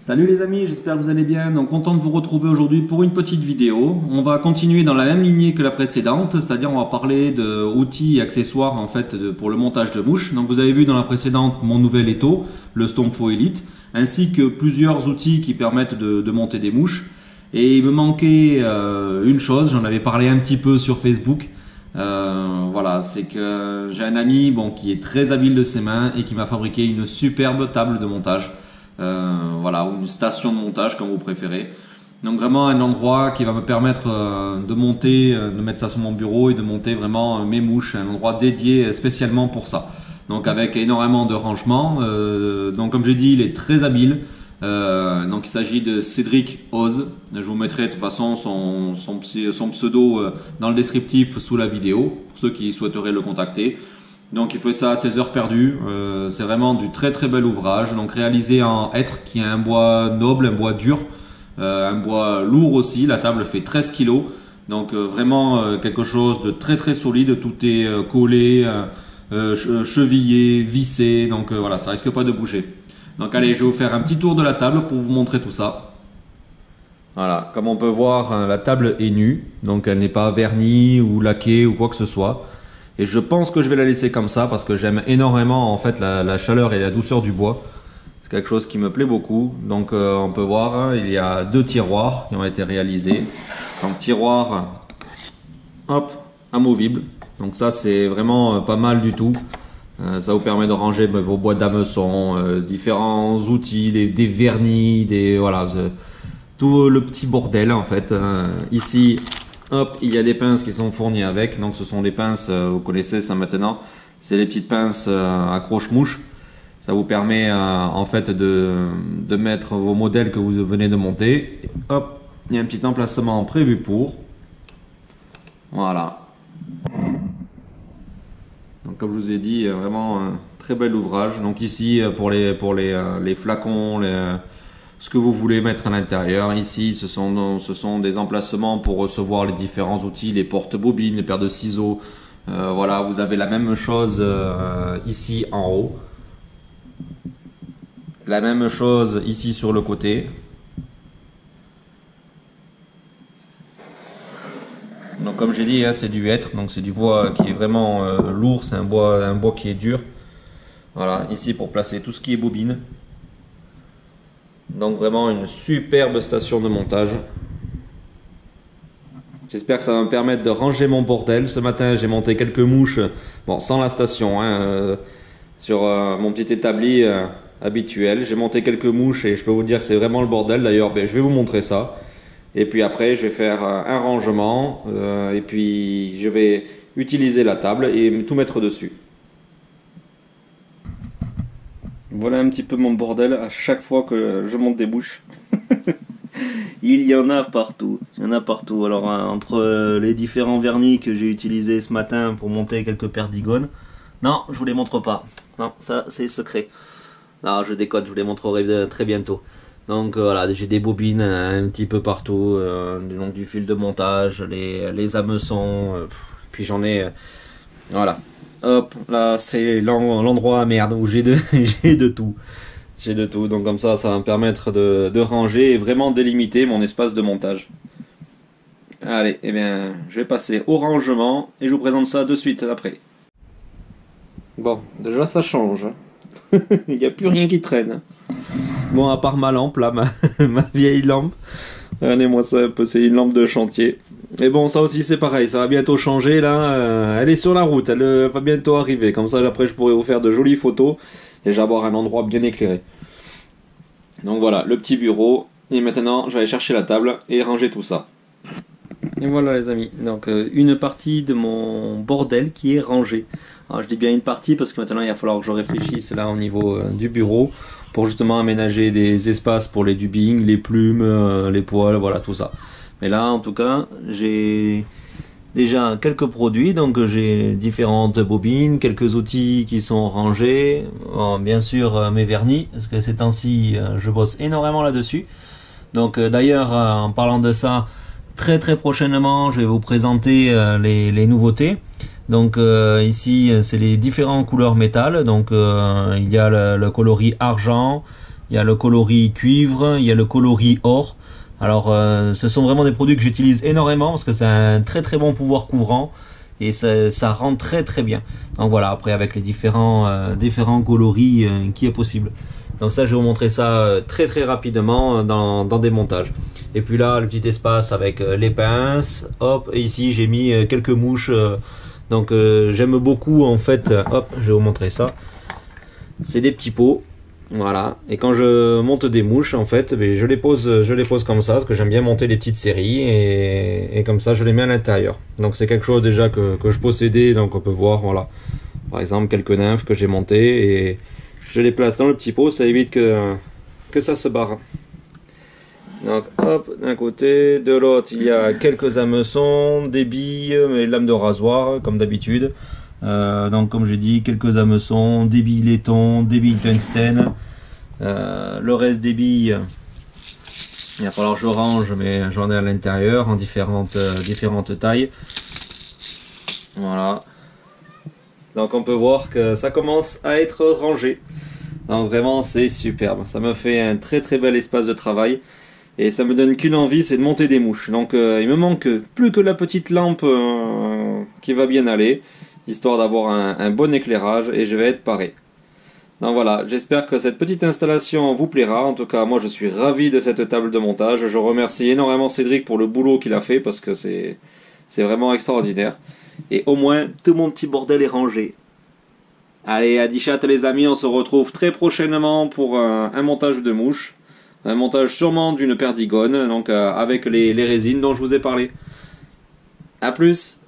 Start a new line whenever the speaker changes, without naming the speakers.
Salut les amis, j'espère que vous allez bien. Donc content de vous retrouver aujourd'hui pour une petite vidéo. On va continuer dans la même lignée que la précédente, c'est-à-dire on va parler d'outils et accessoires en fait pour le montage de mouches. Donc vous avez vu dans la précédente mon nouvel étau, le Stomfo Elite, ainsi que plusieurs outils qui permettent de monter des mouches. Et il me manquait une chose, j'en avais parlé un petit peu sur Facebook. Voilà, c'est que j'ai un ami qui est très habile de ses mains et qui m'a fabriqué une superbe table de montage. Voilà, ou une station de montage comme vous préférez. Donc vraiment un endroit qui va me permettre de monter, de mettre ça sur mon bureau et de monter vraiment mes mouches, un endroit dédié spécialement pour ça. Donc avec énormément de rangements. Donc comme j'ai dit, il est très habile. Donc il s'agit de Cédric Oz. Je vous mettrai de toute façon son pseudo dans le descriptif sous la vidéo pour ceux qui souhaiteraient le contacter. Donc il fait ça à ses heures perdues, c'est vraiment du très très bel ouvrage, donc réalisé en hêtre qui est un bois noble, un bois dur, un bois lourd aussi. La table fait 13 kg, donc vraiment quelque chose de très très solide, tout est collé, chevillé, vissé, donc voilà, ça risque pas de bouger. Donc allez, je vais vous faire un petit tour de la table pour vous montrer tout ça. Voilà, comme on peut voir, la table est nue, donc elle n'est pas vernie ou laquée ou quoi que ce soit. Et je pense que je vais la laisser comme ça parce que j'aime énormément en fait la chaleur et la douceur du bois. C'est quelque chose qui me plaît beaucoup. Donc on peut voir, il y a deux tiroirs qui ont été réalisés. Donc tiroir, hop, amovible. Donc ça c'est vraiment pas mal du tout. Ça vous permet de ranger vos boîtes d'hameçon, différents outils, des vernis, voilà, tout le petit bordel en fait. Ici. Hop, il y a des pinces qui sont fournies avec, donc ce sont des pinces, vous connaissez ça maintenant, c'est les petites pinces accroche-mouche. Ça vous permet en fait de mettre vos modèles que vous venez de monter. Et hop, il y a un petit emplacement prévu pour. Voilà. Donc comme je vous ai dit, vraiment un très bel ouvrage. Donc ici pour les flacons, ce que vous voulez mettre à l'intérieur. Ici, ce sont des emplacements pour recevoir les différents outils, les porte-bobines, les paires de ciseaux. Voilà, vous avez la même chose ici en haut. La même chose ici sur le côté. Donc comme j'ai dit, c'est du hêtre, donc c'est du bois qui est vraiment lourd, c'est un bois qui est dur. Voilà, ici pour placer tout ce qui est bobine. Donc vraiment une superbe station de montage. J'espère que ça va me permettre de ranger mon bordel. Ce matin j'ai monté quelques mouches, bon sans la station, sur mon petit établi habituel. J'ai monté quelques mouches et je peux vous dire que c'est vraiment le bordel. D'ailleurs je vais vous montrer ça. Et puis après je vais faire un rangement et puis je vais utiliser la table et tout mettre dessus. Voilà un petit peu mon bordel à chaque fois que je monte des mouches. Il y en a partout. Il y en a partout. Alors entre les différents vernis que j'ai utilisés ce matin pour monter quelques perdigones. Non, je vous les montre pas. Non, ça c'est secret. Non, je déconne, je vous les montrerai très bientôt. Donc voilà, j'ai des bobines un petit peu partout. Donc du fil de montage, les hameçons. Puis j'en ai... voilà. Hop, là c'est l'endroit à merde où j'ai de tout. J'ai de tout, donc comme ça va me permettre de ranger et vraiment délimiter mon espace de montage. Allez, eh bien, je vais passer au rangement et je vous présente ça de suite après. Bon, déjà ça change. Il n'y a plus rien qui traîne. Bon, à part ma lampe là, ma vieille lampe. Regardez-moi ça un peu, c'est une lampe de chantier. Et bon, ça aussi c'est pareil, ça va bientôt changer là. Elle est sur la route, elle va bientôt arriver. Comme ça, après, je pourrai vous faire de jolies photos et j'ai avoir un endroit bien éclairé. Donc voilà, le petit bureau. Et maintenant, je vais aller chercher la table et ranger tout ça. Et voilà les amis, donc une partie de mon bordel qui est rangée. Alors je dis bien une partie parce que maintenant il va falloir que je réfléchisse là au niveau du bureau pour justement aménager des espaces pour les dubbings, les plumes, les poils, voilà tout ça. Mais là en tout cas j'ai déjà quelques produits, donc j'ai différentes bobines, quelques outils qui sont rangés, bon, bien sûr mes vernis parce que ces temps-ci je bosse énormément là-dessus. Donc d'ailleurs en parlant de ça, très prochainement je vais vous présenter les nouveautés. Donc ici c'est les différentes couleurs métal, donc il y a le coloris argent,
il y a le coloris cuivre, il y a le coloris or. Alors ce sont vraiment des produits que j'utilise énormément parce que ça a un très très bon pouvoir couvrant et ça rend très très bien. Donc voilà, après avec les différents coloris qui est possible. Donc ça je vais vous montrer ça très très rapidement dans des montages. Et puis là le petit espace avec les pinces, hop, et ici j'ai mis quelques mouches. Donc j'aime beaucoup en fait, hop, je vais vous montrer ça. C'est des petits pots. Voilà, et quand je monte des mouches, en fait, je les pose comme ça, parce que j'aime bien monter les petites séries, et comme ça, je les mets à l'intérieur. Donc c'est quelque chose déjà que je possédais, donc on peut voir, voilà, par exemple, quelques nymphes que j'ai montées, et je les place dans le petit pot, ça évite que ça se barre. Donc hop, d'un côté, de l'autre, il y a quelques hameçons, des billes, et lames de rasoir, comme d'habitude. Donc comme j'ai dit, quelques hameçons, des billes laiton, des billes tungstène. Le reste des billes, il va falloir que je range, mais j'en ai à l'intérieur en différentes tailles. Voilà. Donc on peut voir que ça commence à être rangé. Donc vraiment c'est superbe. Ça me fait un très très bel espace de travail. Et ça me donne qu'une envie, c'est de monter des mouches. Donc il me manque plus que la petite lampe qui va bien aller, histoire d'avoir un bon éclairage, et je vais être paré. Donc voilà, j'espère que cette petite installation vous plaira. En tout cas, moi je suis ravi de cette table de montage. Je remercie énormément Cédric pour le boulot qu'il a fait, parce que c'est vraiment extraordinaire. Et au moins, tout mon petit bordel est rangé. Allez, à Dichat les amis, on se retrouve très prochainement pour un montage de mouches. Un montage sûrement d'une perdigone, donc avec les résines dont je vous ai parlé. A plus!